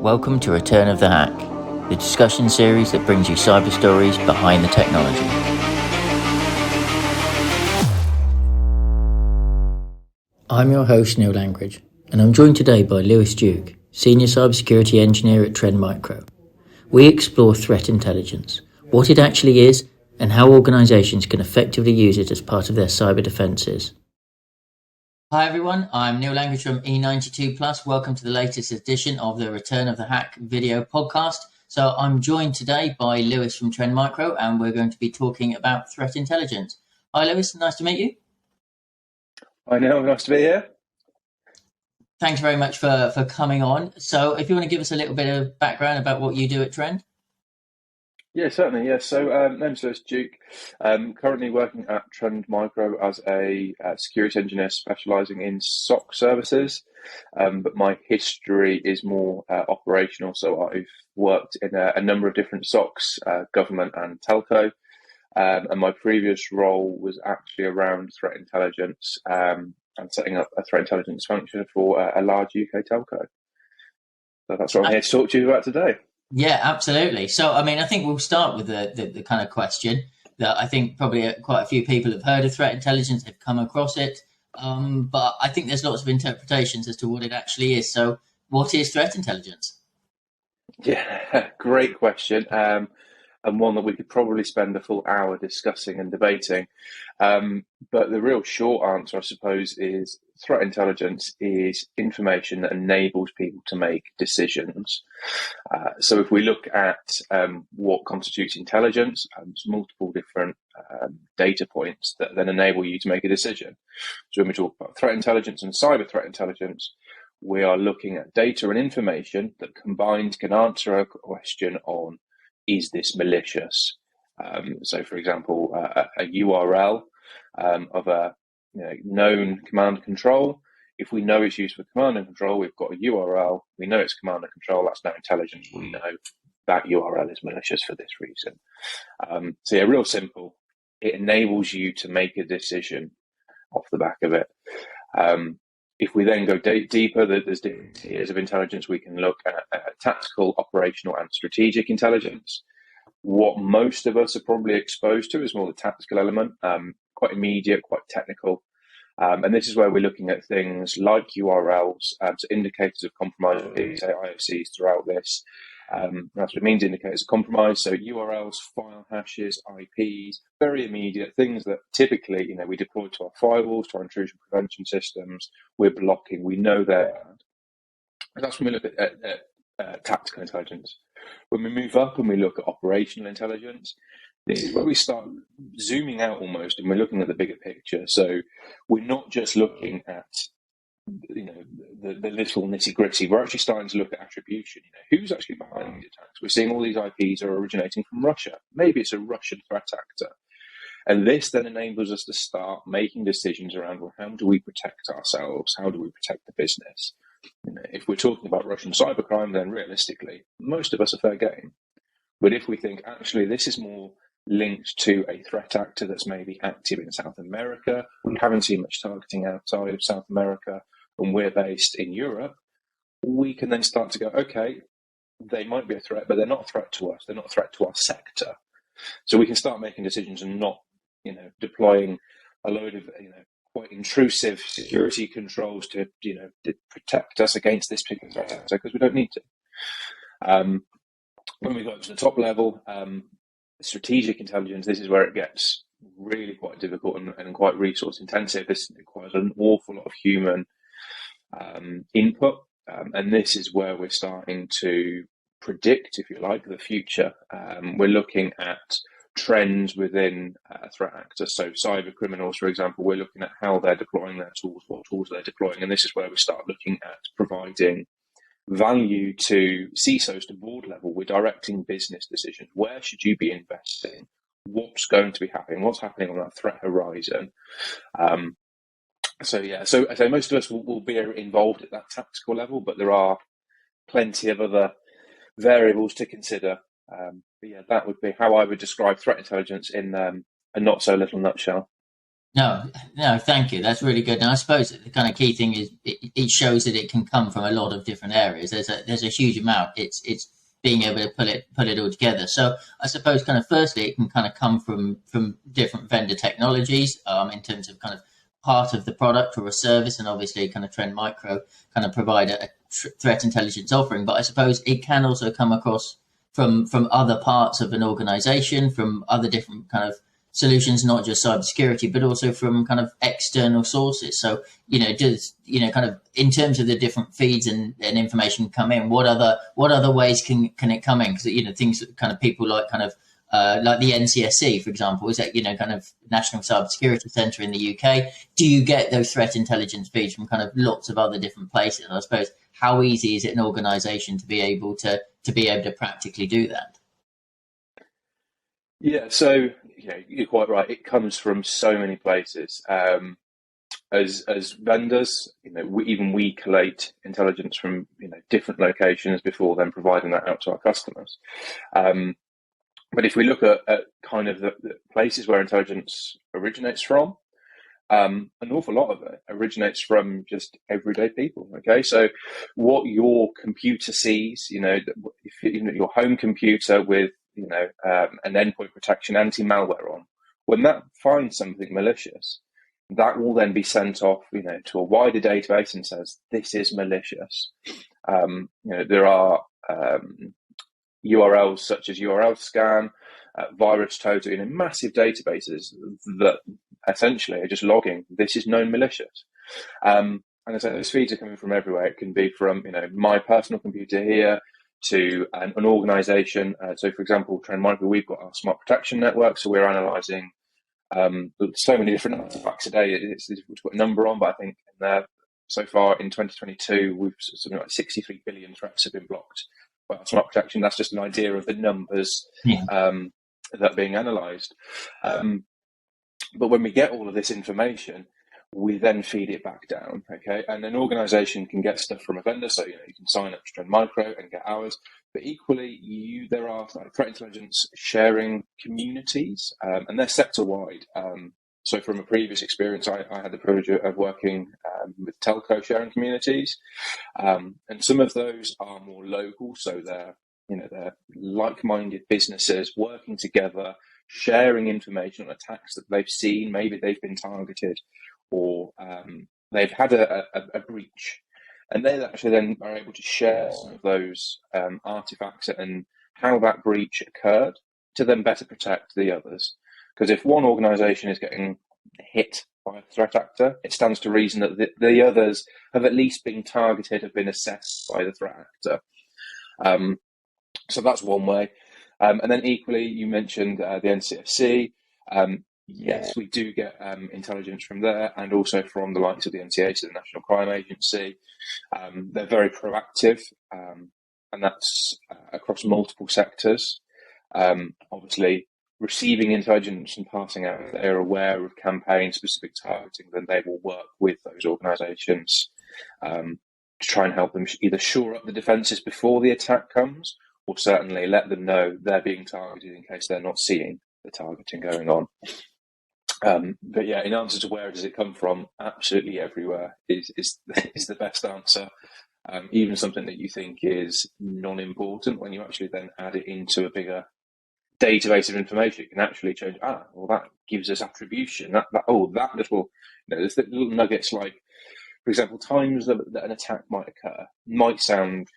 Welcome to Return of the Hack, the discussion series that brings you cyber stories behind the technology. I'm your host, Neil Langridge, and I'm joined today by Lewis Duke, Senior Cybersecurity Engineer at Trend Micro. We explore threat intelligence, what it actually is, and how organisations can effectively use it as part of their cyber defences. Hi everyone, I'm Neil Langridge from E92+. Welcome to the latest edition of the Return of the Hack video podcast. So I'm joined today by Lewis from Trend Micro, and we're going to be talking about threat intelligence. Hi Lewis, nice to meet you. Hi Neil, nice to be here. Thanks very much for coming on. So if you want to give us a little bit of background about what you do at Trend. Yeah, certainly. Yeah, so name's Lewis Duke. Currently working at Trend Micro as a security engineer specialising in SOC services. But my history is more operational. So I've worked in a number of different SOCs, government and telco. And my previous role was actually around threat intelligence and setting up a threat intelligence function for a large UK telco. So that's what I'm here to talk to you about today. Yeah, absolutely. So, I mean, I think we'll start with the kind of question that I think probably quite a few people have heard of threat intelligence, have come across it. But I think there's lots of interpretations as to what it actually is. So what is threat intelligence? Yeah, great question. And one that we could probably spend a full hour discussing and debating. But the real short answer, I suppose, is threat intelligence is information that enables people to make decisions. So if we look at what constitutes intelligence, there's multiple different data points that then enable you to make a decision. So when we talk about threat intelligence and cyber threat intelligence, we are looking at data and information that combined can answer a question on, is this malicious? So, for example, a URL of a known command and control. If we know it's used for command and control, we've got a URL. We know it's command and control. That's now intelligence. We know that URL is malicious for this reason. So, yeah, real simple. It enables you to make a decision off the back of it. If we then go deeper, there's different tiers of intelligence. We can look at tactical, operational, and strategic intelligence. What most of us are probably exposed to is more the tactical element, quite immediate, quite technical. And this is where we're looking at things like URLs, so indicators of compromise, say IOCs throughout this. That's what it means, indicators of compromise. So URLs, file hashes, IPs, very immediate things that typically, we deploy to our firewalls, to our intrusion prevention systems. We're blocking. We know they're bad. And that's when we look at tactical intelligence. When we move up and we look at operational intelligence, this is where we start zooming out almost, and we're looking at the bigger picture. So we're not just looking at the little nitty gritty. We're actually starting to look at attribution. Who's actually behind these attacks? We're seeing all these IPs are originating from Russia. Maybe it's a Russian threat actor. And this then enables us to start making decisions around, well, how do we protect ourselves? How do we protect the business? If we're talking about Russian cybercrime, then realistically, most of us are fair game. But if we think, actually, this is more linked to a threat actor that's maybe active in South America, we haven't seen much targeting outside of South America, and we're based in Europe, we can then start to go, okay, they might be a threat, but they're not a threat to us. They're not a threat to our sector. So we can start making decisions and not, deploying a load of, quite intrusive security controls to protect us against this particular threat actor, because we don't need to. When we go up to the top level, strategic intelligence, this is where it gets really quite difficult and quite resource intensive. This requires an awful lot of human input, and this is where we're starting to predict, if you like, the future. We're looking at trends within threat actors. So cyber criminals, for example, we're looking at how they're deploying their tools, what tools they're deploying, and this is where we start looking at providing value to CISOs, to board level. We're directing business decisions. Where should you be investing? What's going to be happening? What's happening on that threat horizon? So most of us will be involved at that tactical level, but there are plenty of other variables to consider. But yeah, that would be how I would describe threat intelligence in a not so little nutshell. No, no, thank you. That's really good. And I suppose the kind of key thing is it shows that it can come from a lot of different areas. There's a huge amount. It's being able to put it all together. So I suppose kind of firstly it can kind of come from different vendor technologies in terms of kind of part of the product or a service, and obviously kind of Trend Micro kind of provide a threat intelligence offering. But I suppose it can also come across from other parts of an organization, from other different kind of solutions, not just cybersecurity, but also from kind of external sources. So, does, kind of in terms of the different feeds and information come in, what other ways can it come in? Because, things that kind of people like the NCSC, for example, is that, kind of National Cybersecurity Centre in the UK. Do you get those threat intelligence feeds from kind of lots of other different places? And I suppose, how easy is it an organization to be able to practically do that? Yeah, so you're quite right. It comes from so many places. As vendors, even we collate intelligence from different locations before then providing that out to our customers. But if we look at kind of the places where intelligence originates from, an awful lot of it originates from just everyday people. Okay, so what your computer sees, if your home computer with an endpoint protection anti-malware on, when that finds something malicious, that will then be sent off, to a wider database and says this is malicious. There are URLs such as URL scan, virus total, massive databases that essentially are just logging this is known malicious. And as I say, those feeds are coming from everywhere. It can be from my personal computer here to an organization. So for example, Trend Micro, we've got our smart protection network, so we're analyzing so many different artifacts a day. It's difficult to put a number on, but I think so far in 2022 we've something like 63 billion threats have been blocked by smart protection. That's just an idea of the numbers that are being analysed. But when we get all of this information, we then feed it back down, okay? And an organisation can get stuff from a vendor, so you can sign up to Trend Micro and get ours. But equally, there are threat intelligence sharing communities, and they're sector-wide. So from a previous experience, I had the privilege of working with telco sharing communities, and some of those are more local, so they're like-minded businesses working together, sharing information on attacks that they've seen. Maybe they've been targeted, or they've had a breach, and they actually then are able to share some of those artifacts and how that breach occurred to then better protect the others. Because if one organisation is getting hit by a threat actor, it stands to reason that the others have at least been targeted, have been assessed by the threat actor. So that's one way. And then equally, you mentioned the NCSC. Yes, we do get intelligence from there, and also from the likes of the NCA, so the National Crime Agency. They're very proactive, and that's across multiple sectors. Obviously, receiving intelligence and passing out, if they're aware of campaign-specific targeting, then they will work with those organisations to try and help them either shore up the defences before the attack comes, or certainly let them know they're being targeted in case they're not seeing the targeting going on. But yeah, in answer to where does it come from, absolutely everywhere is the best answer. Even something that you think is non-important, when you actually then add it into a bigger database of information, it can actually change. Well, that gives us attribution. That little, there's little nuggets like, for example, times that an attack might occur might sound,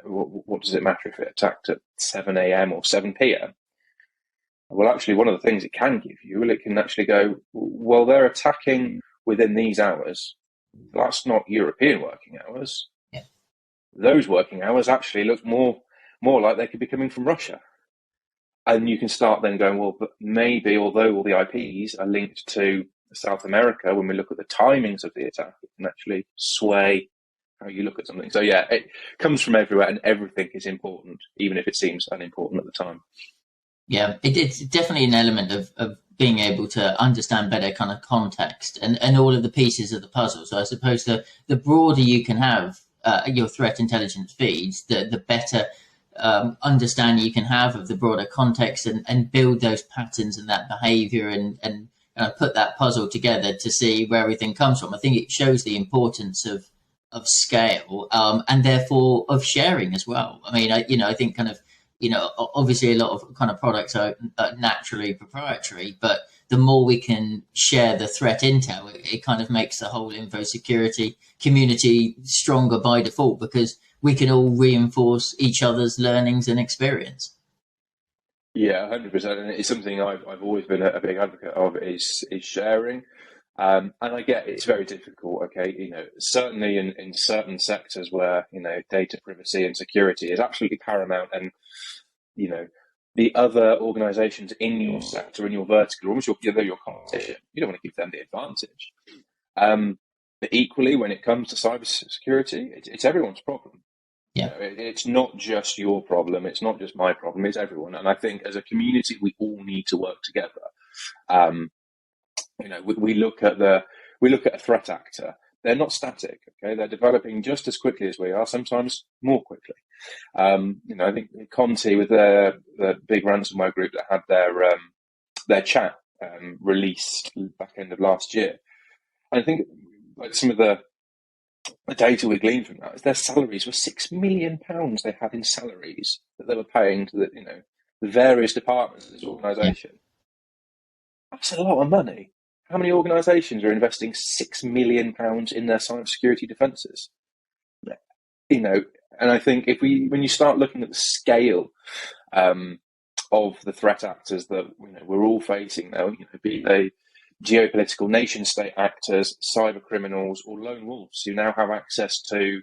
what does it matter if it attacked at 7 a.m. or 7 p.m.? Well, actually, one of the things it can give you, it can actually go, well, they're attacking within these hours. That's not European working hours. Yeah. Those working hours actually look more like they could be coming from Russia. And you can start then going, well, but maybe although all the IPs are linked to South America, when we look at the timings of the attack, it can actually sway how you look at something. So yeah, it comes from everywhere, and everything is important, even if it seems unimportant at the time. Yeah, it's definitely an element of being able to understand better kind of context and all of the pieces of the puzzle. So I suppose the broader you can have your threat intelligence feeds, the better understanding you can have of the broader context and build those patterns and that behavior and put that puzzle together to see where everything comes from. I think it shows the importance of scale, and therefore of sharing as well. I mean, I think kind of, obviously a lot of kind of products are naturally proprietary, but the more we can share the threat intel, it kind of makes the whole info security community stronger by default, because we can all reinforce each other's learnings and experience. Yeah, 100%. And it's something I've always been a big advocate of, is sharing. And I get it's very difficult. Okay, certainly in certain sectors where data privacy and security is absolutely paramount, and the other organisations in your sector, in your vertical, almost your competition, you don't want to give them the advantage. But equally, when it comes to cybersecurity, it's everyone's problem. Yeah. It's not just your problem. It's not just my problem. It's everyone. And I think as a community, we all need to work together. We look at a threat actor. They're not static. Okay, they're developing just as quickly as we are, sometimes more quickly. I think Conti, with the big ransomware group that had their chat released back end of last year, and I think like some of the data we gleaned from that is their salaries were £6 million they had in salaries that they were paying to the various departments of this organisation. Yeah. That's a lot of money. How many organisations are investing £6 million in their cybersecurity defences? And I think when you start looking at the scale of the threat actors that we're all facing now, be they geopolitical nation-state actors, cyber criminals, or lone wolves who now have access to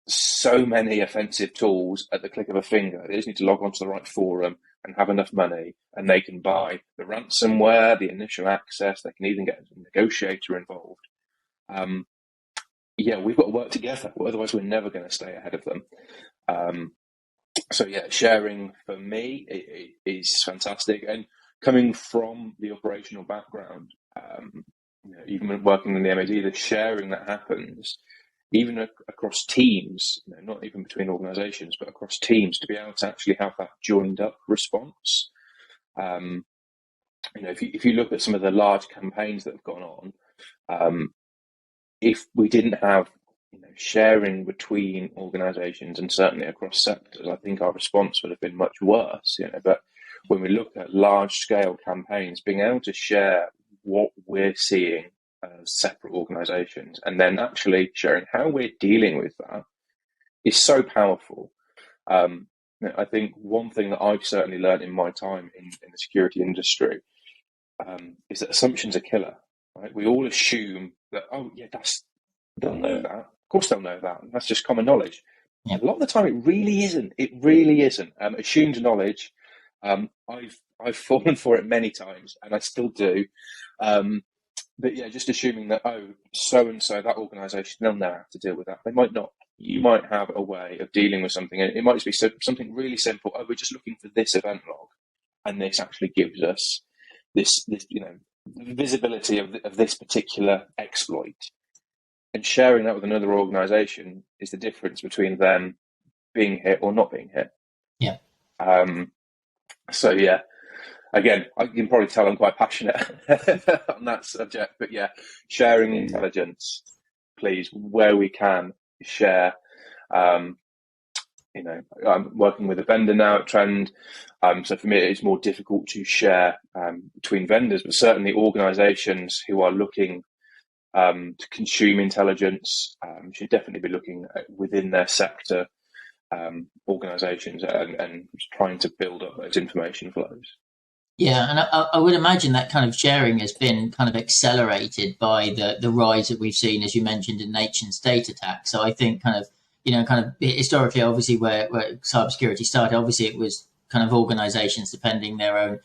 so many offensive tools at the click of a finger. They just need to log onto the right forum and have enough money, and they can buy the ransomware, the initial access. They can even get a negotiator involved. We've got to work together, otherwise we're never going to stay ahead of them. Sharing for me is fantastic. And coming from the operational background, even working in the MOD, the sharing that happens, even across teams, not even between organisations, but across teams, to be able to actually have that joined up response. If you look at some of the large campaigns that have gone on, if we didn't have sharing between organisations and certainly across sectors, I think our response would have been much worse. But when we look at large scale campaigns, being able to share what we're seeing as separate organisations and then actually sharing how we're dealing with that is so powerful. I think one thing that I've certainly learned in my time in the security industry is that assumptions are killer. Right? We all assume that, they'll know that. Of course they'll know that. That's just common knowledge. Yeah. A lot of the time it really isn't. It really isn't. Assumed knowledge, I've fallen for it many times, and I still do. But just assuming that, so-and-so, that organisation, they'll know how to deal with that. They might not. You might have a way of dealing with something, and it might just be something really simple. We're just looking for this event log, and this actually gives us this visibility of this particular exploit. And sharing that with another organisation is the difference between them being hit or not being hit. Yeah. Again, I can probably tell I'm quite passionate on that subject, but sharing intelligence, please, where we can, share. I'm working with a vendor now at Trend, so for me it's more difficult to share between vendors, but certainly organisations who are looking to consume intelligence should definitely be looking at within their sector organisations and trying to build up those information flows. Yeah, and I would imagine that kind of sharing has been kind of accelerated by the rise that we've seen, as you mentioned, in nation-state attacks. So I think kind of historically, obviously, where cybersecurity started, obviously it was kind of organisations defending their own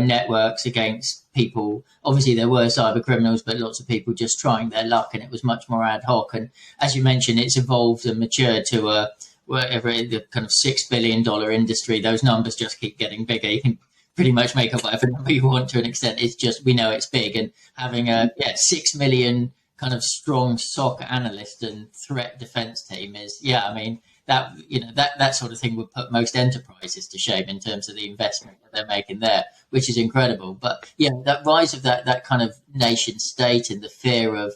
networks against people. Obviously, there were cyber criminals, but lots of people just trying their luck, and it was much more ad hoc. And as you mentioned, it's evolved and matured to the kind of $6 billion industry. Those numbers just keep getting bigger. You can pretty much make up whatever number you want to an extent. It's just, we know it's big, and having a 6 million kind of strong SOC analyst and threat defense team is, that sort of thing would put most enterprises to shame in terms of the investment that they're making there, which is incredible. But yeah, that rise of that kind of nation state and the fear of,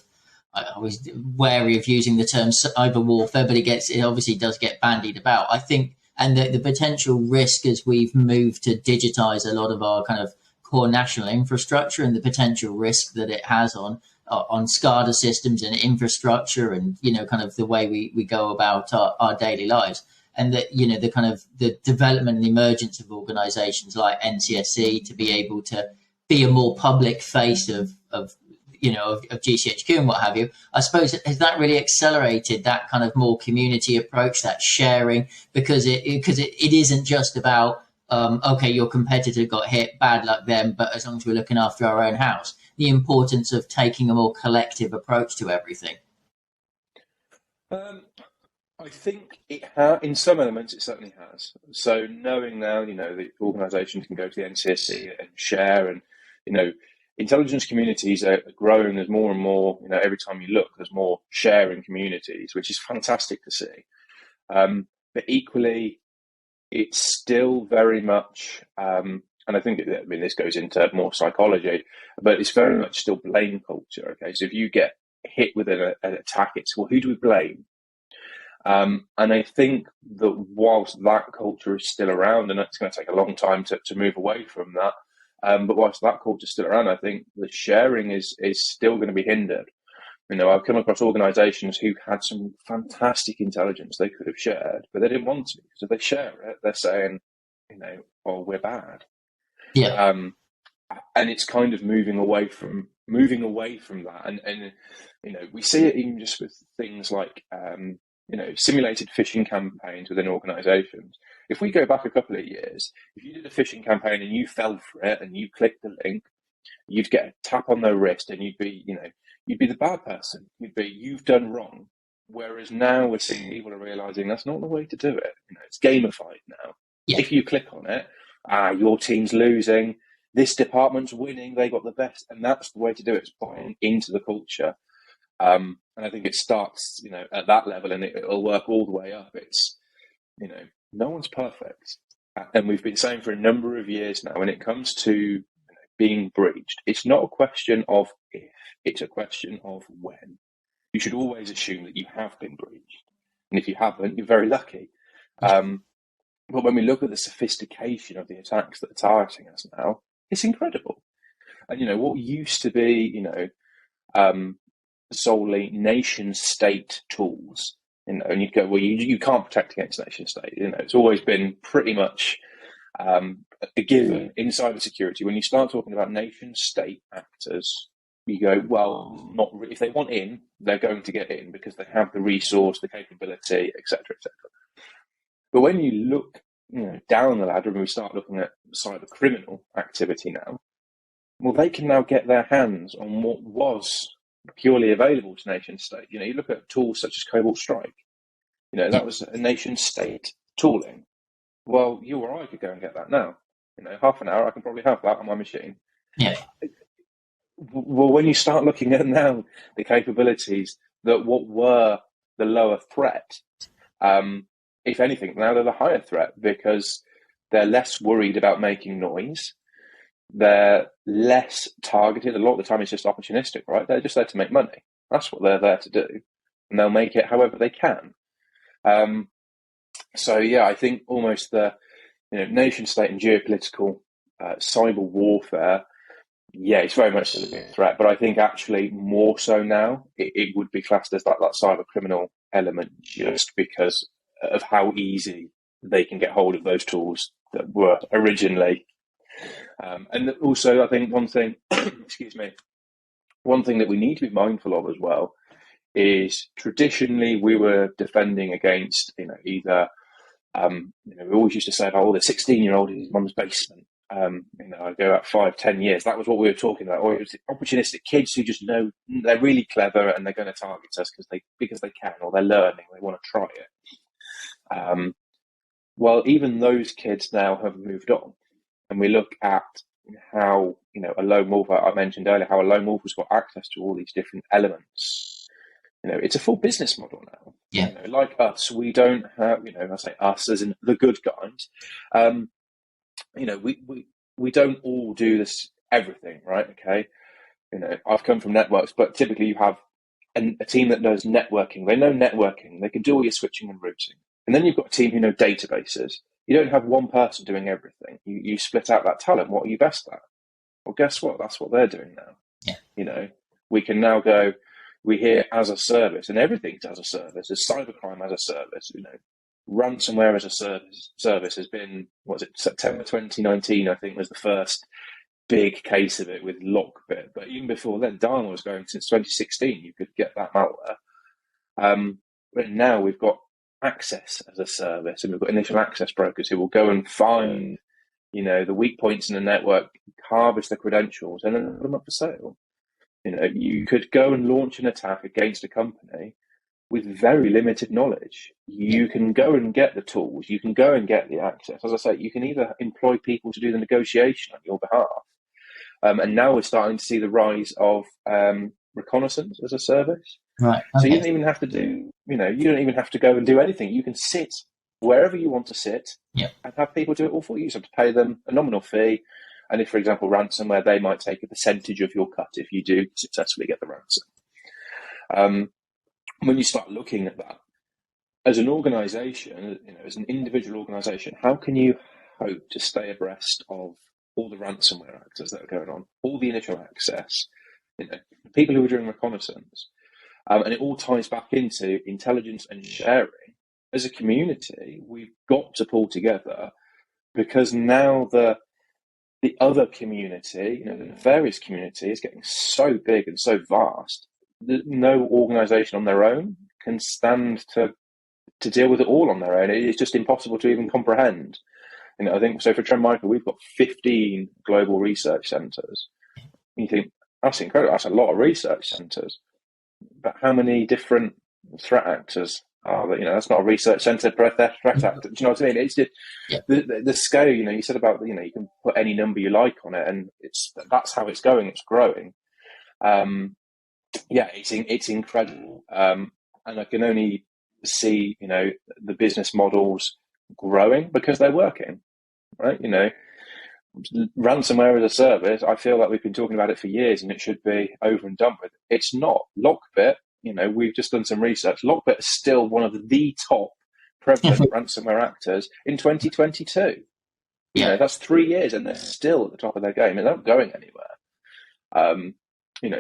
I was wary of using the term cyber warfare, but it obviously does get bandied about. I think, and the potential risk as we've moved to digitize a lot of our kind of core national infrastructure, and the potential risk that it has on SCADA systems and infrastructure, and kind of the way we go about our daily lives, and that the kind of the development and emergence of organizations like NCSC to be able to be a more public face of GCHQ and what have you. I suppose, has that really accelerated that kind of more community approach, that sharing, because it isn't just about okay, your competitor got hit, bad luck them, but as long as we're looking after our own house, the importance of taking a more collective approach to everything. I think in some elements, it certainly has. So knowing now, the organisations can go to the NCSC and share, and intelligence communities are growing. There's more and more. Every time you look, there's more sharing communities, which is fantastic to see. But equally, it's still very much, and I think this goes into more psychology, but it's very much still blame culture. Okay, so if you get hit with an attack, it's, well, who do we blame? And I think that whilst that culture is still around, and it's going to take a long time to move away from that, but whilst that culture is still around, I think the sharing is still going to be hindered. I've come across organisations who had some fantastic intelligence they could have shared, but they didn't want to, because if they share it, they're saying, oh, we're bad. Yeah. And it's kind of moving away from that, and we see it even just with things like simulated phishing campaigns within organisations. If we go back a couple of years, if you did a phishing campaign and you fell for it and you clicked the link, you'd get a tap on their wrist and you'd be the bad person. You've done wrong. Whereas now we're seeing people are realising that's not the way to do it. It's gamified now. Yeah. If you click on it, your team's losing, this department's winning, they got the best, and that's the way to do it. It's buying into the culture. And I think it starts, at that level, and it'll work all the way up. It's, no one's perfect. And we've been saying for a number of years now, when it comes to being breached, it's not a question of if, it's a question of when. You should always assume that you have been breached. And if you haven't, you're very lucky. But when we look at the sophistication of the attacks that are targeting us now, it's incredible. And, what used to be, solely nation state tools, and you'd go, well, you can't protect against nation state. It's always been pretty much a given in cybersecurity. When you start talking about nation state actors, you go, well, not really. If they want in, they're going to get in because they have the resource, the capability, etc., etc. But when you look, down the ladder, and we start looking at cyber criminal activity now, well, they can now get their hands on what was purely available to nation state. You look at tools such as Cobalt Strike. That was a nation state tooling. Well, you or I could go and get that now. Half an hour, I can probably have that on my machine. Yeah. Well, when you start looking at now the capabilities that what were the lower threat, if anything, now they're the higher threat, because they're less worried about making noise. They're less targeted. A lot of the time it's just opportunistic, right? They're just there to make money. That's what they're there to do. And they'll make it however they can. So, yeah, I think almost the nation state and geopolitical cyber warfare, yeah, it's very much still a threat. But I think actually more so now, it would be classed as that cyber criminal element, just because of how easy they can get hold of those tools that were originally. And also, I think one thing, one thing that we need to be mindful of as well is traditionally we were defending against, either, we always used to say about, the 16-year-old in his mum's basement. I go out 5-10 years. That was what we were talking about. Or it was opportunistic kids who just know they're really clever and they're going to target us because they can, or they're learning, they want to try it. Well, even those kids now have moved on, and we look at how a lone wolf, I mentioned earlier, how a lone wolf has got access to all these different elements. It's a full business model now. Yeah. Like us, we don't have, I say us as in the good guys. We don't all do this everything, right? Okay. I've come from networks, but typically you have a team that knows networking. They know networking. They can do all your switching and routing. And then you've got a team who know databases. You don't have one person doing everything. You split out that talent. What are you best at? Well, guess what? That's what they're doing now. Yeah. We can now go, we hear as a service, and everything's as a service. There's cybercrime as a service. Ransomware as a service has been, September 2019, I think, was the first big case of it with Lockbit. But even before then, Dharma was going since 2016. You could get that malware. But now we've got access as a service, and we've got initial access brokers who will go and find, the weak points in the network, harvest the credentials, and then put them up for sale. You could go and launch an attack against a company with very limited knowledge. You can go and get the tools. You can go and get the access. As I say, you can either employ people to do the negotiation on your behalf. And now we're starting to see the rise of reconnaissance as a service. Right. Okay. So you don't even have to do, you don't even have to go and do anything. You can sit wherever you want to sit and have people do it all for you. You just have to pay them a nominal fee. And if, for example, ransomware, they might take a percentage of your cut if you do successfully get the ransom. When you start looking at that, as an organization, as an individual organization, how can you hope to stay abreast of all the ransomware actors that are going on, all the initial access, people who are doing reconnaissance? And it all ties back into intelligence and sharing. As a community, we've got to pull together, because now the other community, the nefarious community, is getting so big and so vast that no organization on their own can stand to deal with it all on their own. It's just impossible to even comprehend. I think, so for Trend Micro, we've got 15 global research centers. You think, that's incredible. That's a lot of research centers. But how many different threat actors are there? That's not a research center per threat actor. Do you know what I mean? It's just the scale. You said about you can put any number you like on it, and that's how it's going. It's growing. It's incredible, and I can only see the business models growing because they're working, right? Ransomware as a service, I feel like we've been talking about it for years and it should be over and done with. It's not. Lockbit, we've just done some research. Lockbit is still one of the top prevalent ransomware actors in 2022. That's 3 years and they're still at the top of their game and they're not going anywhere.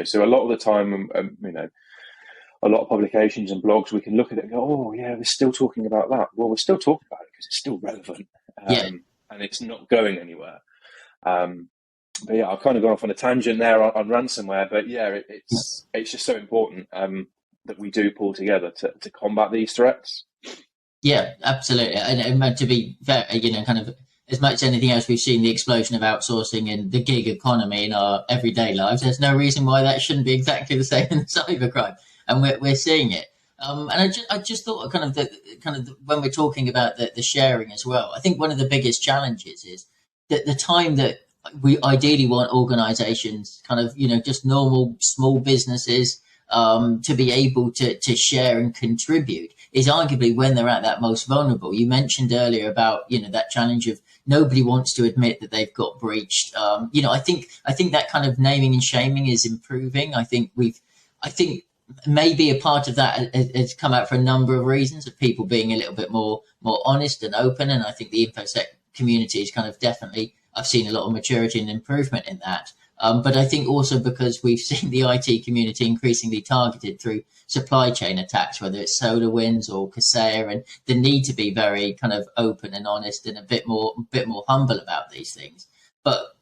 So a lot of the time, a lot of publications and blogs, we can look at it and go, oh yeah, we're still talking about that. Well, we're still talking about it because it's still relevant. And it's not going anywhere. But yeah, I've kind of gone off on a tangent there on ransomware, but yeah, it's just so important that we do pull together to combat these threats. Yeah, absolutely. And to be fair, kind of as much as anything else, we've seen the explosion of outsourcing and the gig economy in our everyday lives. There's no reason why that shouldn't be exactly the same in cybercrime, and we're seeing it. And I just thought when we're talking about the sharing as well, I think one of the biggest challenges is that the time that we ideally want organizations, kind of, just normal small businesses, to be able to share and contribute is arguably when they're at that most vulnerable. You mentioned earlier about, that challenge of nobody wants to admit that they've got breached. I think that kind of naming and shaming is improving. I think maybe a part of that has come out for a number of reasons of people being a little bit more honest and open. And I think the InfoSec community is kind of definitely, I've seen a lot of maturity and improvement in that. But I think also because we've seen the IT community increasingly targeted through supply chain attacks, whether it's SolarWinds or Kaseya, and the need to be very kind of open and honest and a bit more humble about these things. But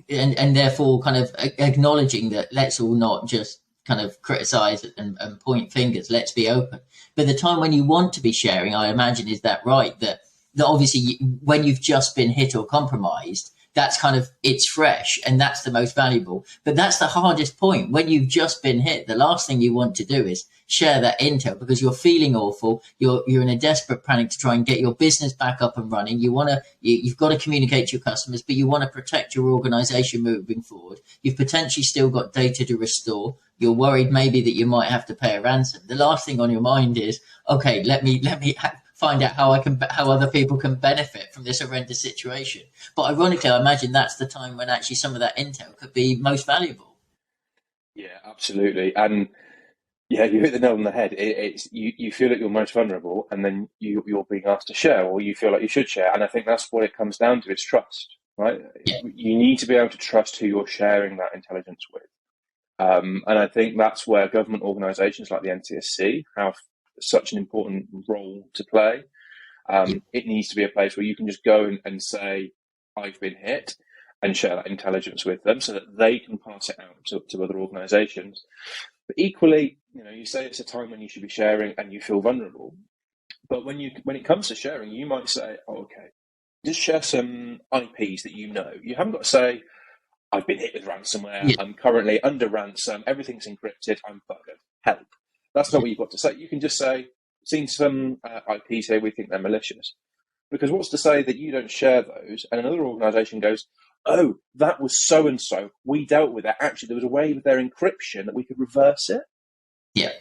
and therefore kind of acknowledging that let's all not just kind of criticize and point fingers. Let's be open. But the time when you want to be sharing, I imagine, is that right? That obviously when you've just been hit or compromised, that's kind of, it's fresh and that's the most valuable. But that's the hardest point. When you've just been hit, the last thing you want to do is share that intel because you're feeling awful. You're in a desperate panic to try and get your business back up and running. You've got to communicate to your customers, but you want to protect your organization moving forward. You've potentially still got data to restore. You're worried maybe that you might have to pay a ransom. The last thing on your mind is, okay, let me find out how other people can benefit from this horrendous situation. But ironically, I imagine that's the time when actually some of that intel could be most valuable. Yeah, absolutely. And yeah, you hit the nail on the head. It's you feel that you're most vulnerable, and then you're being asked to share, or you feel like you should share. And I think that's what it comes down to. It's trust, right? Yeah. You need to be able to trust who you're sharing that intelligence with. And I think that's where government organisations like the NTSC have such an important role to play. It needs to be a place where you can just go and say, I've been hit, and share that intelligence with them so that they can pass it out to other organisations. But equally, you say it's a time when you should be sharing and you feel vulnerable. But when it comes to sharing, you might say, oh, okay, just share some IPs that you know. You haven't got to say, I've been hit with ransomware. I'm currently under ransom. Everything's encrypted. I'm buggered. Help. That's not what you've got to say. You can just say, seen some IPs here. We think they're malicious. Because what's to say that you don't share those and another organisation goes, oh, that was so-and-so. We dealt with that. Actually, there was a way with their encryption that we could reverse it. Yeah.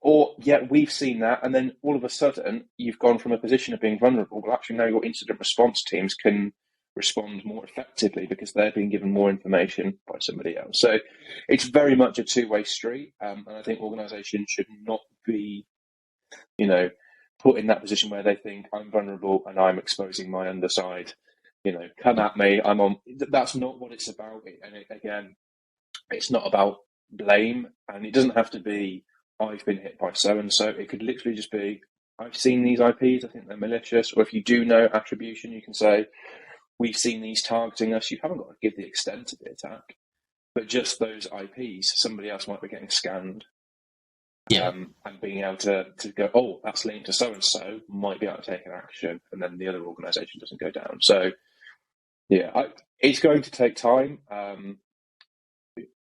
Or, yeah, we've seen that. And then all of a sudden, you've gone from a position of being vulnerable. Well, actually, now your incident response teams can respond more effectively because they're being given more information by somebody else. So it's very much a two-way street. And I think organisations should not be, put in that position where they think I'm vulnerable and I'm exposing my underside. Come at me. I'm on. That's not what it's about. And again, it's not about blame, and it doesn't have to be I've been hit by so and so. It could literally just be I've seen these IPs. I think they're malicious. Or if you do know attribution, you can say we've seen these targeting us. You haven't got to give the extent of the attack, but just those IPs. Somebody else might be getting scanned. And being able to go, oh, that's linked to so and so, might be able to take an action, and then the other organisation doesn't go down. So. Yeah, it's going to take time.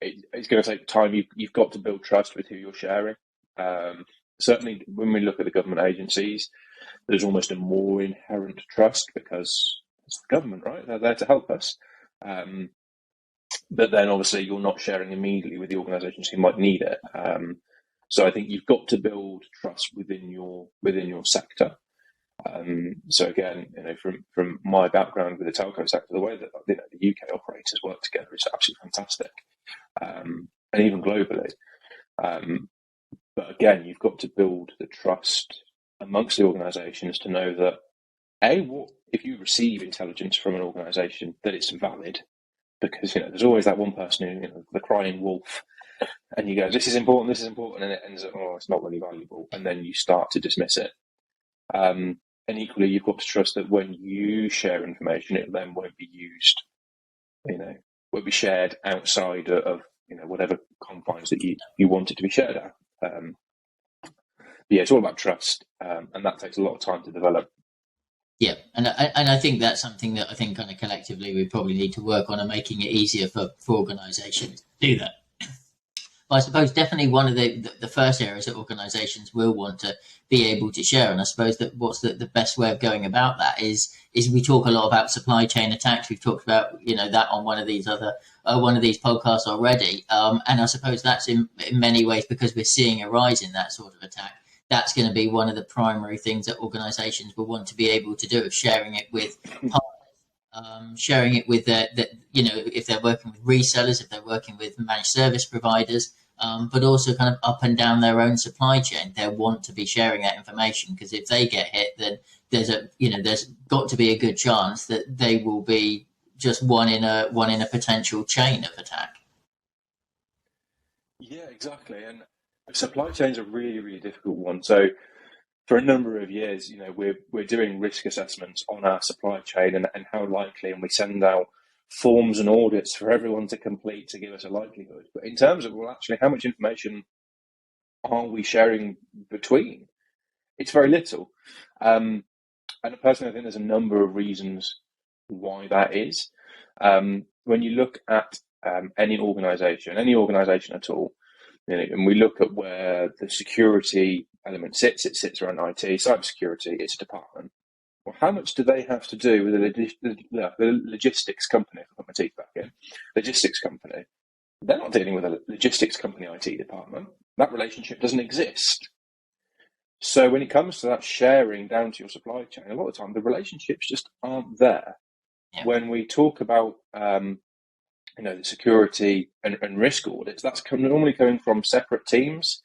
It's going to take time. You've got to build trust with who you're sharing. Certainly, when we look at the government agencies, there's almost a more inherent trust because it's the government, right? They're there to help us. But then, obviously, you're not sharing immediately with the organisations who might need it. So I think you've got to build trust within your sector. So again, from my background with the telco sector, the way that the UK operators work together is absolutely fantastic, and even globally. But again, you've got to build the trust amongst the organisations to know that if you receive intelligence from an organisation, that it's valid, because there's always that one person who the crying wolf, and you go, this is important, and it ends up, oh, it's not really valuable, and then you start to dismiss it. And equally, you've got to trust that when you share information, it then won't be used, won't be shared outside of, whatever confines that you want it to be shared at. Yeah, it's all about trust, and that takes a lot of time to develop. Yeah, and I think that's something that I think kind of collectively we probably need to work on and making it easier for organisations to do that. But I suppose definitely one of the first areas that organisations will want to be able to share, and I suppose that what's the best way of going about that is we talk a lot about supply chain attacks. We've talked about that on one of these podcasts already, and I suppose that's in many ways because we're seeing a rise in that sort of attack. That's going to be one of the primary things that organisations will want to be able to do, of sharing it with partners, sharing it with if they're working with resellers, if they're working with managed service providers, but also kind of up and down their own supply chain. They'll want to be sharing that information because if they get hit, then there's got to be a good chance that they will be just one in a potential chain of attack. Yeah, exactly. And supply chain's a really, really difficult one. So for a number of years, we're doing risk assessments on our supply chain and how likely, and we send out forms and audits for everyone to complete to give us a likelihood. But in terms of, actually, how much information are we sharing between? It's very little. And personally, I think there's a number of reasons why that is. When you look at any organisation at all, And we look at where the security element sits. It sits around IT, cybersecurity. It's a department. Well, how much do they have to do with the logistics company? If I put my teeth back in, logistics company. They're not dealing with a logistics company IT department. That relationship doesn't exist. So when it comes to that sharing down to your supply chain, a lot of the time the relationships just aren't there. Yeah. When we talk about the security and risk audits, that's normally coming from separate teams,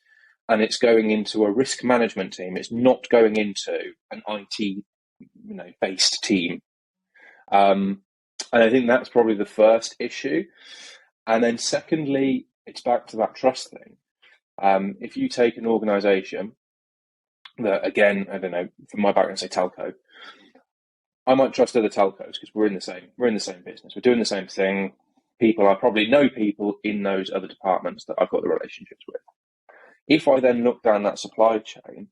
and it's going into a risk management team. It's not going into an IT based team. And I think that's probably the first issue. And then secondly, it's back to that trust thing. If you take an organization that, again, I don't know, from my background, say telco, I might trust other telcos because we're in the same business. We're doing the same thing. I probably know people in those other departments that I've got the relationships with. If I then look down that supply chain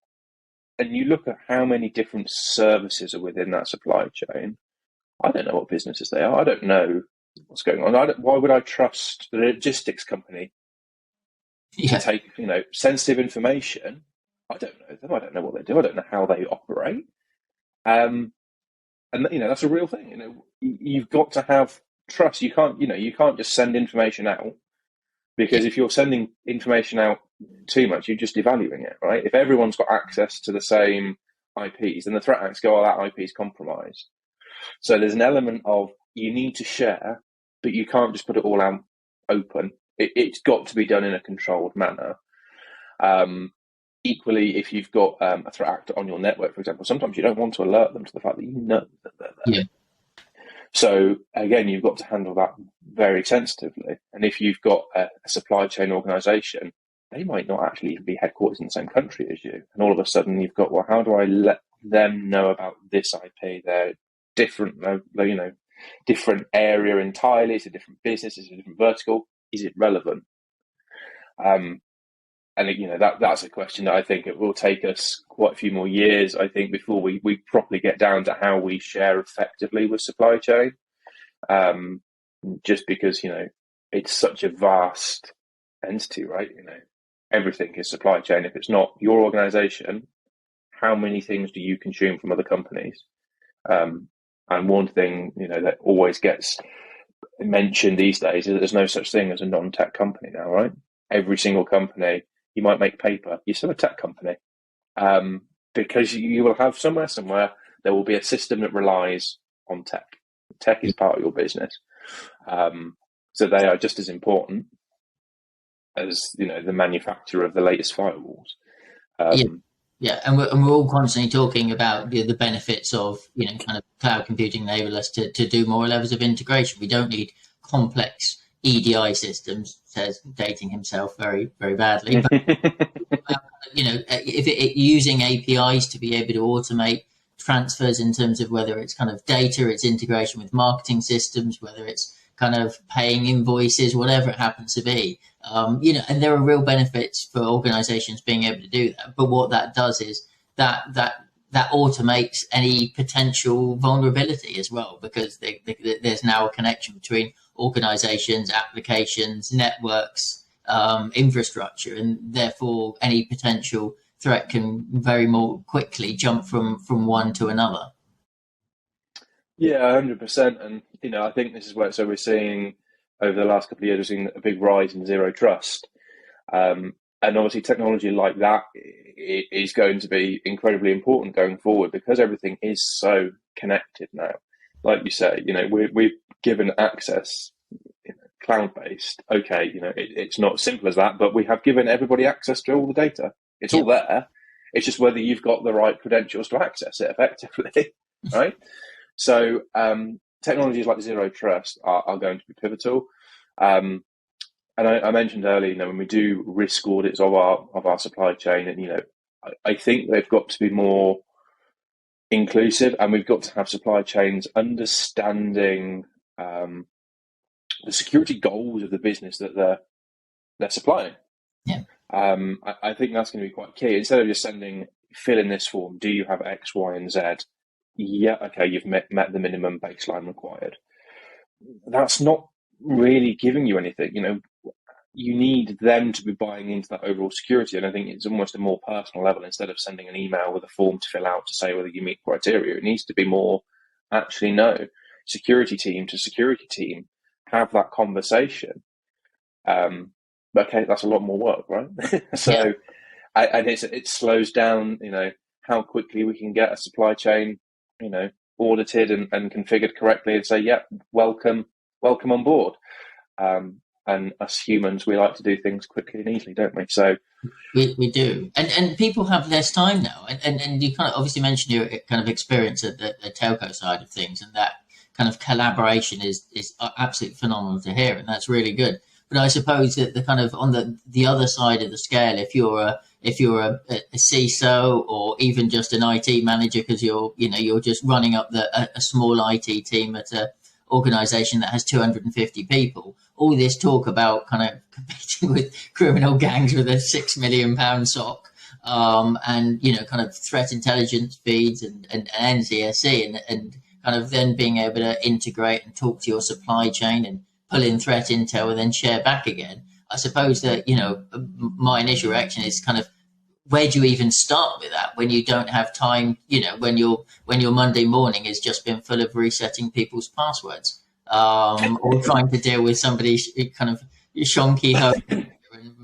and you look at how many different services are within that supply chain, I don't know what businesses they are. I don't know what's going on. Why would I trust the logistics company to take sensitive information? I don't know them. I don't know what they do. I don't know how they operate. And that's a real thing. You've got to have trust. You can't just send information out, because if you're sending information out too much, you're just devaluing it, right? If everyone's got access to the same IPs, then the threat actors go, that IP is compromised. So there's an element of you need to share, but you can't just put it all out open. It's got to be done in a controlled manner. Equally, if you've got a threat actor on your network, for example, sometimes you don't want to alert them to the fact that you know that they're there. Yeah. So again, you've got to handle that very sensitively. And if you've got a supply chain organization, they might not actually even be headquartered in the same country as you. And all of a sudden you've got, well, how do I let them know about this IP? They're different, different area entirely. It's a different business. It's a different vertical. Is it relevant? And that's a question that I think it will take us quite a few more years, I think, before we properly get down to how we share effectively with supply chain. Just because, it's such a vast entity, right? Everything is supply chain. If it's not your organization, how many things do you consume from other companies? And one thing, that always gets mentioned these days is that there's no such thing as a non-tech company now, right? Every single company, you might make paper, you're still a tech company. Because you will have somewhere there will be a system that relies on tech. Tech is part of your business. So they are just as important as the manufacturer of the latest firewalls. Yeah, and we're all constantly talking about the benefits of kind of cloud computing enable us to do more levels of integration. We don't need complex EDI systems, says dating himself very, very badly. But if using APIs to be able to automate transfers in terms of whether it's kind of data, it's integration with marketing systems, whether it's kind of paying invoices, whatever it happens to be, and there are real benefits for organizations being able to do that. But what that does is that automates any potential vulnerability as well, because there's now a connection between organizations, applications, networks, infrastructure, and therefore any potential threat can very more quickly jump from one to another. Yeah, 100%. And, I think this is where, so we're seeing over the last couple of years, we're seeing a big rise in zero trust. And obviously technology like that is going to be incredibly important going forward, because everything is so connected now. Like you say, we've given access, cloud-based. Okay, it's not as simple as that, but we have given everybody access to all the data. It's all there. It's just whether you've got the right credentials to access it effectively, right? So technologies like zero trust are going to be pivotal. And I mentioned earlier, when we do risk audits of our supply chain, and I think they've got to be more inclusive, and we've got to have supply chains understanding the security goals of the business that they're supplying. Yeah. I think that's going to be quite key. Instead of just fill in this form, do you have X, Y, and Z? Yeah, okay, you've met the minimum baseline required. That's not really giving you anything. you need them to be buying into that overall security. And I think it's almost a more personal level. Instead of sending an email with a form to fill out to say whether you meet criteria, it needs to be more, actually, no, security team to security team, have that conversation. Okay, that's a lot more work, right? So, and it slows down, how quickly we can get a supply chain, audited and configured correctly and say, yeah, welcome on board. And us humans, we like to do things quickly and easily, don't we? So we do, and people have less time now, and you kind of obviously mentioned your kind of experience at the telco side of things, and that kind of collaboration is absolutely phenomenal to hear, and that's really good. But I suppose that the kind of on the other side of the scale, if you're a CISO or even just an IT manager, because you're just running up a small IT team at a organization that has 250 people, all this talk about kind of competing with criminal gangs with a £6 million SOC, and kind of threat intelligence feeds and NCSC, and kind of then being able to integrate and talk to your supply chain and pull in threat intel and then share back again. I suppose that my initial reaction is kind of, where do you even start with that when you don't have time? When your Monday morning has just been full of resetting people's passwords, or trying to deal with somebody kind of shonky home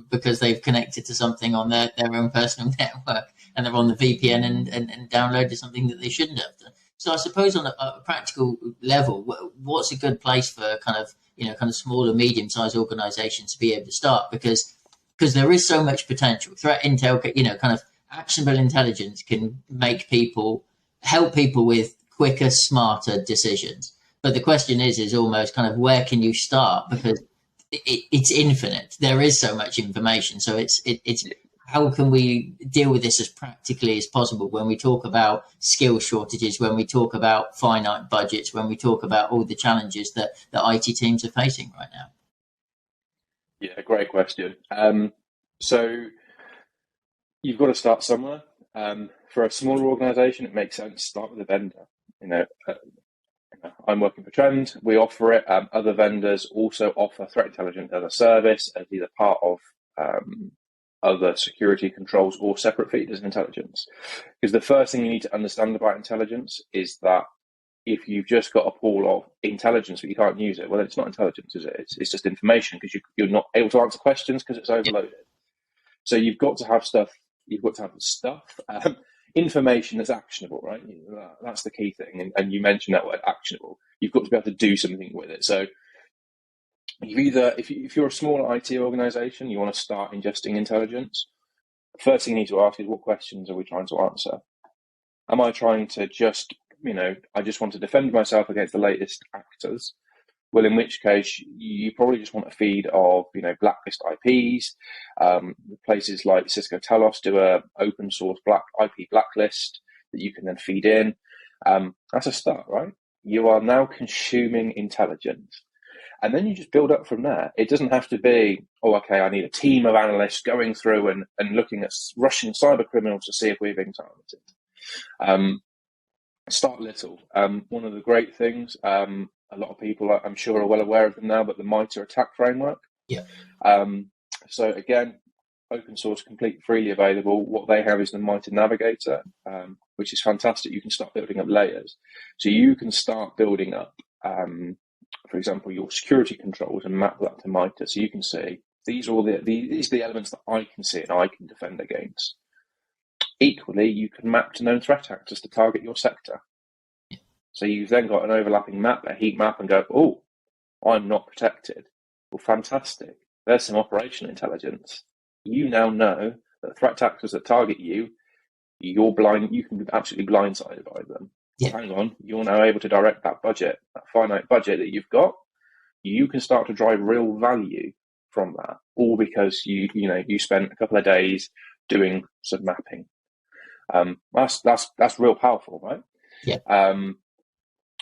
because they've connected to something on their own personal network and they're on the VPN and downloaded something that they shouldn't have done. So I suppose on a practical level, what's a good place for kind of small or medium-sized organizations to be able to start? Because there is so much potential. Threat intel, kind of actionable intelligence can help people with quicker, smarter decisions. But the question is almost kind of, where can you start? Because it's infinite. There is so much information. So it's how can we deal with this as practically as possible when we talk about skill shortages, when we talk about finite budgets, when we talk about all the challenges that IT teams are facing right now? Yeah, great question. So you've got to start somewhere. For a smaller organization, it makes sense to start with a vendor. I'm working for Trend. We offer it. Other vendors also offer threat intelligence as a service, as either part of other security controls or separate feeders of intelligence. Because the first thing you need to understand about intelligence is that if you've just got a pool of intelligence but you can't use it, well, it's not intelligence, is it? It's just information, because you're not able to answer questions because it's overloaded. So you've got to have stuff. You've got to have the stuff, information that's actionable, right? That's the key thing. And you mentioned that word, actionable. You've got to be able to do something with it. So if you're a small IT organization, you want to start ingesting intelligence, the first thing you need to ask is, what questions are we trying to answer? Am I trying to just, I just want to defend myself against the latest actors? Well, in which case, you probably just want a feed of, blacklist IPs. Places like Cisco Talos do a open source IP blacklist that you can then feed in. That's a start, right? You are now consuming intelligence. And then you just build up from there. It doesn't have to be, I need a team of analysts going through and looking at Russian cyber criminals to see if we're being targeted. Start little. One of the great things, a lot of people, I'm sure, are well aware of them now, but the MITRE attack framework. Yeah. So again, open source, completely freely available. What they have is the MITRE Navigator, which is fantastic. You can start building up layers. So you can start building up, for example, your security controls and map that to MITRE. So you can see these are the elements that I can see and I can defend against. Equally, you can map to known threat actors to target your sector. So you've then got an overlapping map, a heat map, and go, I'm not protected. Well, fantastic. There's some operational intelligence. You now know that threat actors that target you, you can be absolutely blindsided by them. Yeah. Hang on, you're now able to direct that budget, that finite budget that you've got. You can start to drive real value from that, all because you spent a couple of days doing some mapping. That's real powerful, right? Yeah.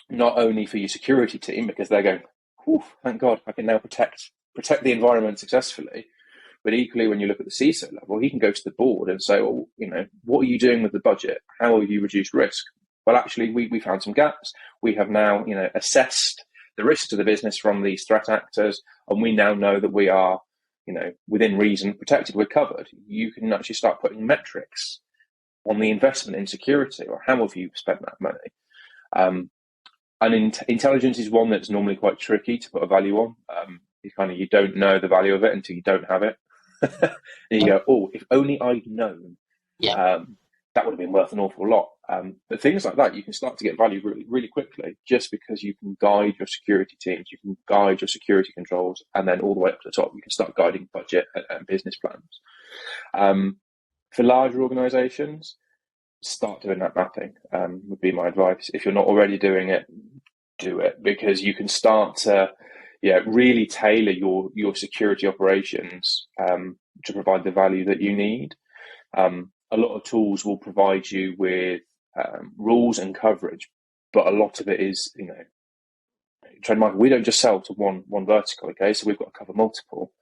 Not only for your security team, because they're going, thank God, I can now protect the environment successfully. But equally, when you look at the CISO level, he can go to the board and say, what are you doing with the budget? How have you reduced risk? Well, actually, we found some gaps. We have now, assessed the risks to the business from these threat actors, and we now know that we are within reason, protected, we're covered. You can actually start putting metrics on the investment in security, or how have you spent that money. And intelligence is one that's normally quite tricky to put a value on. You don't know the value of it until you don't have it. And you go, oh, if only I'd known, that would have been worth an awful lot. But things like that, you can start to get value really, really quickly, just because you can guide your security teams, you can guide your security controls, and then all the way up to the top, you can start guiding budget and business plans. For larger organizations, start doing that mapping, would be my advice. If you're not already doing it, do it, because you can start to really tailor your security operations to provide the value that you need. A lot of tools will provide you with rules and coverage, but a lot of it is, trademark. We don't just sell to one vertical, okay? So we've got to cover multiple.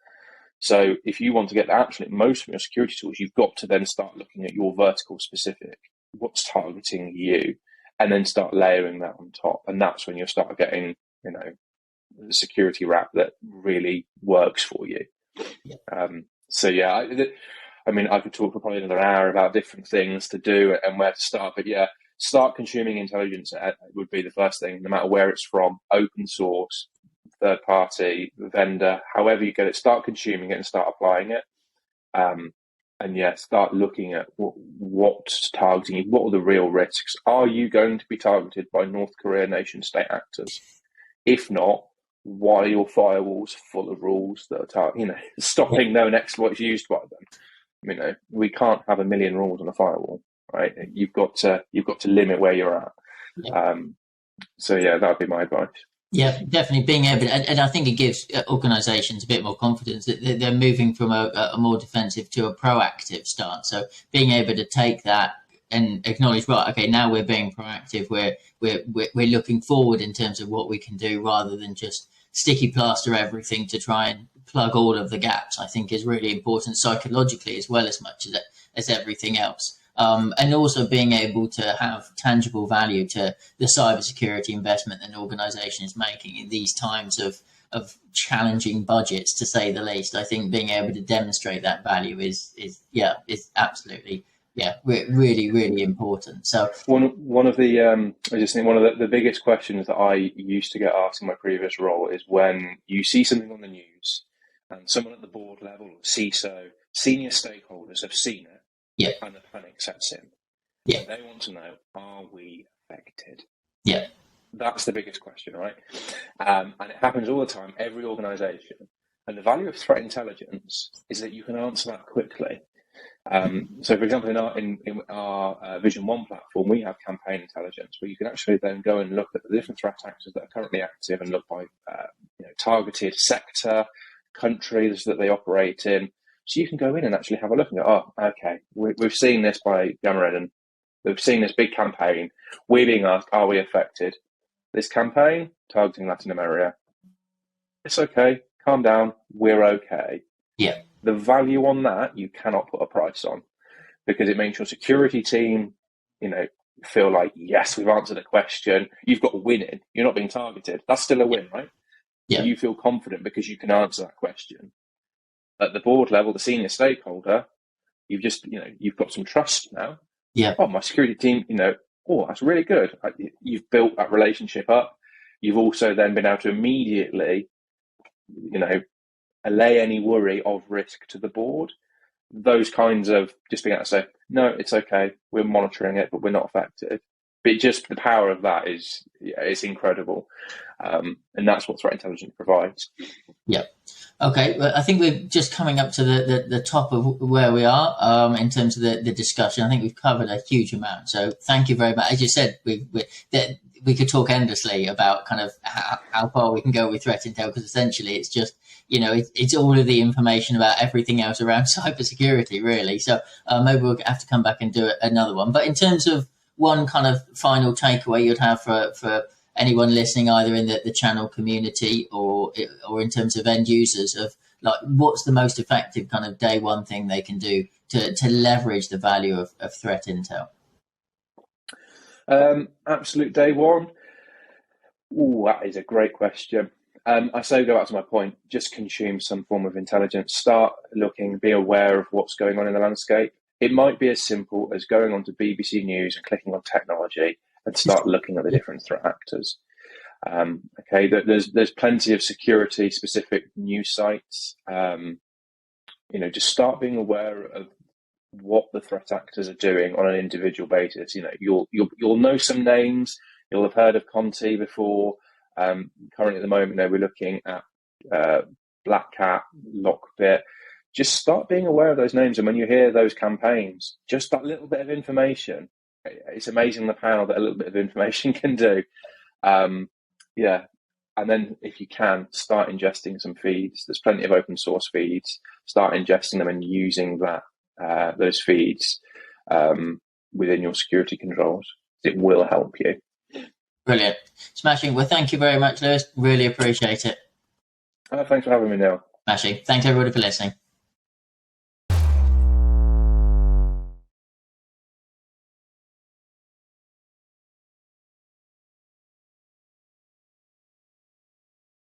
So if you want to get the absolute most from your security tools, you've got to then start looking at your vertical specific, what's targeting you, and then start layering that on top. And that's when you'll start getting, the security wrap that really works for you. I could talk for probably another hour about different things to do and where to start, but start consuming intelligence would be the first thing, no matter where it's from, open source, third party, vendor, however you get it, start consuming it and start applying it. Start looking at what's targeting you. What are the real risks? Are you going to be targeted by North Korea nation state actors? If not, why are your firewalls full of rules that are stopping known exploits used by them? We can't have a million rules on a firewall, right? You've got to limit where you're at. That would be my advice. Yeah, definitely being able to, and I think it gives organisations a bit more confidence that they're moving from a more defensive to a proactive stance. So being able to take that and acknowledge, right, okay, now we're being proactive. We're looking forward in terms of what we can do, rather than just sticky plaster everything to try and plug all of the gaps. I think is really important psychologically as well, as much as everything else. And also being able to have tangible value to the cybersecurity investment that an organisation is making in these times of challenging budgets, to say the least. I think being able to demonstrate that value is absolutely really, really important. So one of the biggest questions that I used to get asked in my previous role is when you see something on the news and someone at the board level, CISO, senior stakeholders have seen it. And the panic sets in. They want to know, are we affected? That's the biggest question, right? And it happens all the time, every organisation. And the value of threat intelligence is that you can answer that quickly. So, for example, in our Vision 1 platform, we have campaign intelligence, where you can actually then go and look at the different threat actors that are currently active and look by targeted sector, countries that they operate in. So you can go in and actually have a look and go, oh, okay, we've seen this by Gamma, we've seen this big campaign. We're being asked, are we affected? This campaign, targeting Latin America. It's okay, calm down, we're okay. The value on that, you cannot put a price on, because it makes your security team, feel like, yes, we've answered a question. You've got a win in. You're not being targeted. That's still a win, right? You feel confident because you can answer that question. At the board level, the senior stakeholder, you've got some trust now. Oh, my security team, oh, that's really good. You've built that relationship up. You've also then been able to immediately, allay any worry of risk to the board. Those kinds of just being able to say, no, it's okay. We're monitoring it, but we're not affected. But just the power of that it's incredible. And that's what threat intelligence provides. Okay, well, I think we're just coming up to the top of where we are in terms of the discussion. I think we've covered a huge amount. So thank you very much. As you said, we could talk endlessly about kind of how far we can go with threat intel, because essentially it's just, it's all of the information about everything else around cybersecurity, really. So maybe we'll have to come back and do another one. But in terms of one kind of final takeaway you'd have for anyone listening, either in the channel community or in terms of end users, of like, what's the most effective kind of day one thing they can do to leverage the value of threat intel? Absolute day one. That is a great question. I say go back to my point, just consume some form of intelligence. Start looking, be aware of what's going on in the landscape. It might be as simple as going on to BBC News and clicking on technology and start looking at the different threat actors. Okay, there's plenty of security specific news sites. Just start being aware of what the threat actors are doing on an individual basis. You'll know some names. You'll have heard of Conti before. Currently at the moment, we're looking at Black Cat, Lockbit. Just start being aware of those names, and when you hear those campaigns, just that little bit of information. It's amazing the power that a little bit of information can do. And then if you can, start ingesting some feeds. There's plenty of open source feeds. Start ingesting them and using those feeds within your security controls. It will help you. Brilliant. Smashing. Well, thank you very much, Lewis. Really appreciate it. Thanks for having me, Neil. Smashing. Thanks everybody for listening.